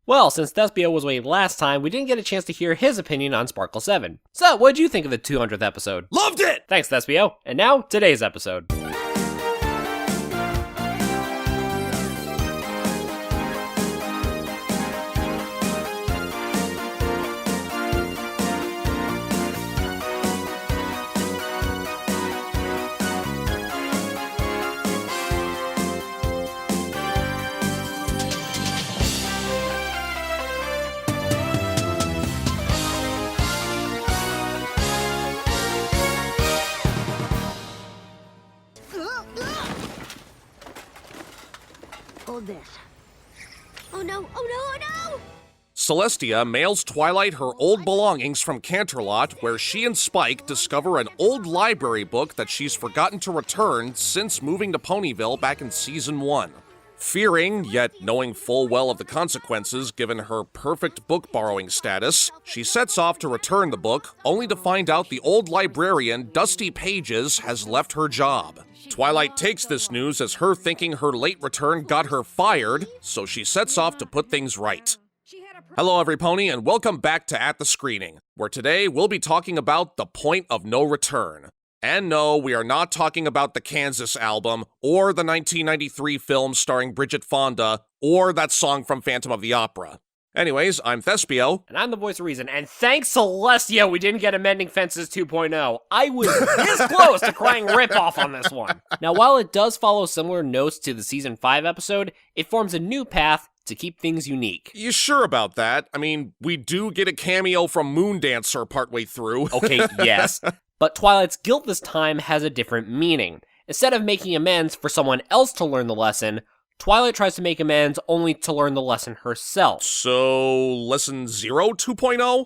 Well, since Thespio was away last time, we didn't get a chance to hear his opinion on Sparkle 7. So, what'd you think of the 200th episode? Loved it! Thanks, Thespio. And now, today's episode. Hold this. Oh no, oh no, oh no! Celestia mails Twilight her old belongings from Canterlot, where she and Spike discover an old library book that she's forgotten to return since moving to Ponyville back in Season 1. Fearing, yet knowing full well of the consequences given her perfect book borrowing status, she sets off to return the book, only to find out the old librarian, Dusty Pages, has left her job. Twilight takes this news as her thinking her late return got her fired, so she sets off to put things right. Hello everypony, and welcome back to At the Screening, where today we'll be talking about The Point of No Return. And no, we are not talking about the Kansas album, or the 1993 film starring Bridget Fonda, or that song from Phantom of the Opera. Anyways, I'm Thespio. And I'm the voice of reason, and thanks Celestia we didn't get Amending Fences 2.0. I was this close to crying ripoff on this one. Now, while it does follow similar notes to the Season 5 episode, it forms a new path to keep things unique. You sure about that? I mean, we do get a cameo from Moondancer partway through. Okay, yes. But Twilight's guilt this time has a different meaning. Instead of making amends for someone else to learn the lesson, Twilight tries to make amends only to learn the lesson herself. So, Lesson 0 2.0?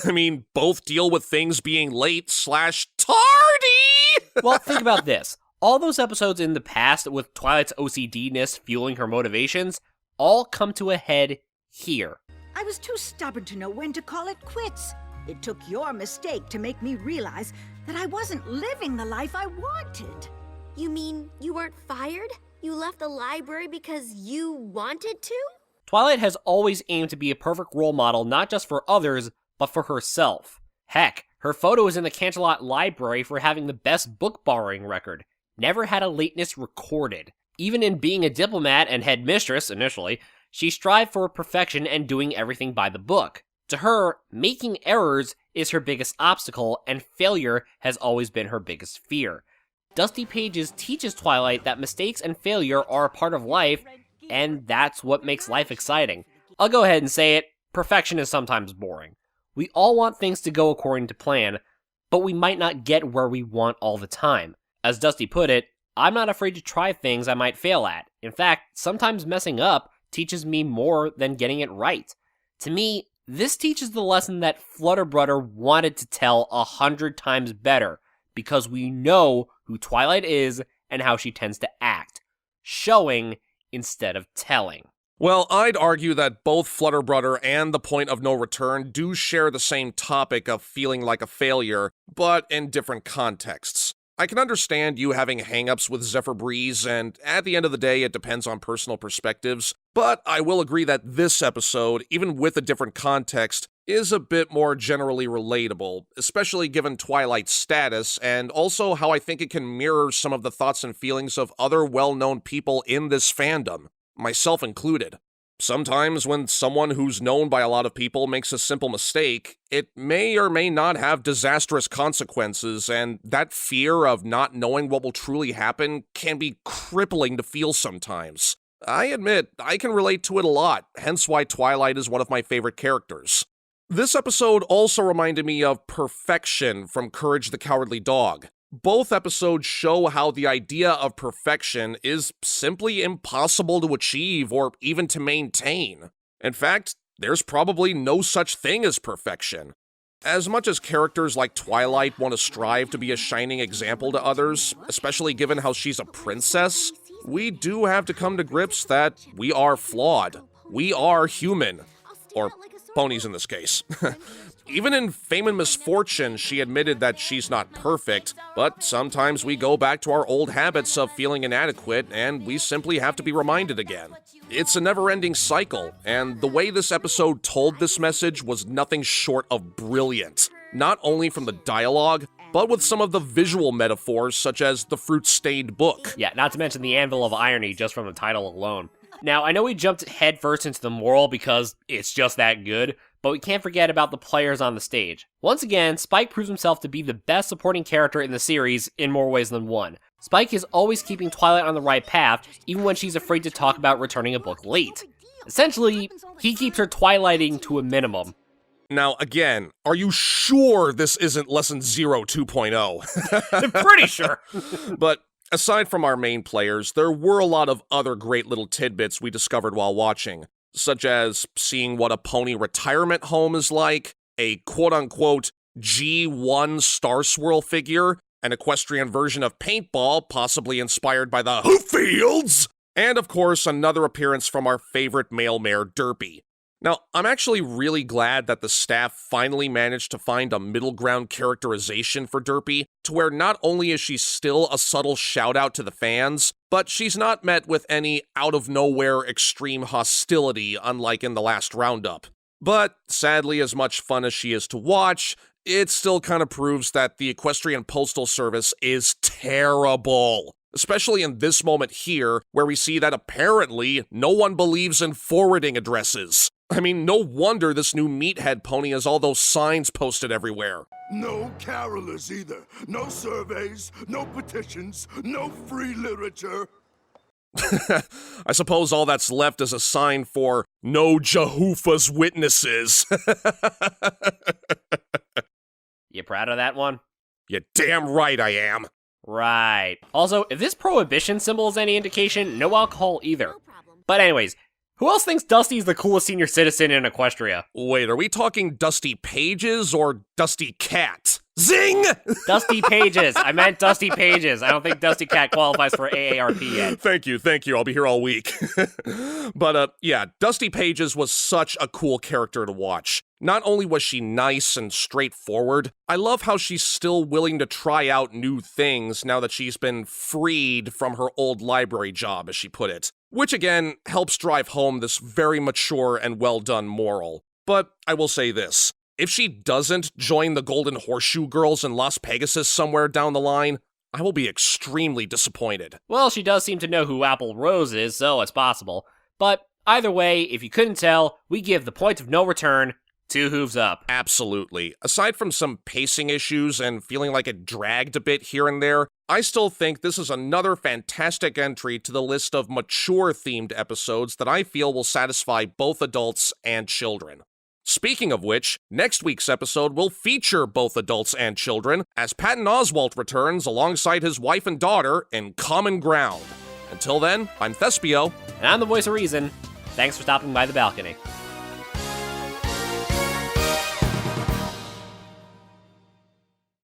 I mean, both deal with things being late/tardy! Well, think about this. All those episodes in the past with Twilight's OCD-ness fueling her motivations all come to a head here. I was too stubborn to know when to call it quits. It took your mistake to make me realize that I wasn't living the life I wanted. You mean you weren't fired? You left the library because you wanted to? Twilight has always aimed to be a perfect role model not just for others, but for herself. Heck, her photo is in the Canterlot Library for having the best book borrowing record. Never had a lateness recorded. Even in being a diplomat and headmistress, initially, she strived for perfection and doing everything by the book. To her, making errors is her biggest obstacle, and failure has always been her biggest fear. Dusty Pages teaches Twilight that mistakes and failure are a part of life, and that's what makes life exciting. I'll go ahead and say it, perfection is sometimes boring. We all want things to go according to plan, but we might not get where we want all the time. As Dusty put it, I'm not afraid to try things I might fail at. In fact, sometimes messing up teaches me more than getting it right. To me, this teaches the lesson that Flutterbrudder wanted to tell 100 times better, because we know who Twilight is and how she tends to act. Showing instead of telling. Well, I'd argue that both Flutterbrudder and The Point of No Return do share the same topic of feeling like a failure, but in different contexts. I can understand you having hang-ups with Zephyr Breeze, and at the end of the day, it depends on personal perspectives, but I will agree that this episode, even with a different context, is a bit more generally relatable, especially given Twilight's status, and also how I think it can mirror some of the thoughts and feelings of other well-known people in this fandom, myself included. Sometimes when someone who's known by a lot of people makes a simple mistake, it may or may not have disastrous consequences, and that fear of not knowing what will truly happen can be crippling to feel sometimes. I admit, I can relate to it a lot, hence why Twilight is one of my favorite characters. This episode also reminded me of Perfection from Courage the Cowardly Dog. Both episodes show how the idea of perfection is simply impossible to achieve or even to maintain. In fact, there's probably no such thing as perfection. As much as characters like Twilight want to strive to be a shining example to others, especially given how she's a princess, we do have to come to grips that we are flawed. We are human. Or ponies in this case. Even in Fame and Misfortune, she admitted that she's not perfect, but sometimes we go back to our old habits of feeling inadequate, and we simply have to be reminded again. It's a never-ending cycle, and the way this episode told this message was nothing short of brilliant. Not only from the dialogue, but with some of the visual metaphors, such as the fruit-stained book. Yeah, not to mention the anvil of irony just from the title alone. Now, I know we jumped headfirst into the moral because it's just that good, but we can't forget about the players on the stage. Once again, Spike proves himself to be the best supporting character in the series in more ways than one. Spike is always keeping Twilight on the right path, even when she's afraid to talk about returning a book late. Essentially, he keeps her Twilighting to a minimum. Now, again, are you sure this isn't Lesson 0 2.0? I'm pretty sure. But aside from our main players, there were a lot of other great little tidbits we discovered while watching, such as seeing what a pony retirement home is like, a quote-unquote G1 Star Swirl figure, an equestrian version of paintball, possibly inspired by the Hooffields, and of course another appearance from our favorite male mare, Derpy. Now, I'm actually really glad that the staff finally managed to find a middle ground characterization for Derpy, to where not only is she still a subtle shout out to the fans, but she's not met with any out-of-nowhere extreme hostility unlike in the last roundup. But, sadly, as much fun as she is to watch, it still kind of proves that the Equestrian Postal Service is terrible. Especially in this moment here, where we see that apparently no one believes in forwarding addresses. I mean, no wonder this new meathead pony has all those signs posted everywhere. No carolers either. No surveys, no petitions, no free literature. I suppose all that's left is a sign for no Jehovah's Witnesses. You proud of that one? You're damn right I am. Right. Also, if this prohibition symbol is any indication, no alcohol either. No problem. But anyways, who else thinks Dusty's the coolest senior citizen in Equestria? Wait, are we talking Dusty Pages or Dusty Cat? Zing! Dusty Pages. I meant Dusty Pages. I don't think Dusty Cat qualifies for AARP yet. Thank you. I'll be here all week. But, yeah, Dusty Pages was such a cool character to watch. Not only was she nice and straightforward, I love how she's still willing to try out new things now that she's been freed from her old library job, as she put it. Which, again, helps drive home this very mature and well-done moral. But I will say this. If she doesn't join the Golden Horseshoe Girls in Las Pegasus somewhere down the line, I will be extremely disappointed. Well, she does seem to know who Apple Rose is, so it's possible. But either way, if you couldn't tell, we give the point of no return 2 hooves up. Absolutely. Aside from some pacing issues and feeling like it dragged a bit here and there, I still think this is another fantastic entry to the list of mature-themed episodes that I feel will satisfy both adults and children. Speaking of which, next week's episode will feature both adults and children, as Patton Oswalt returns alongside his wife and daughter in Common Ground. Until then, I'm Thespio. And I'm the voice of reason. Thanks for stopping by the balcony.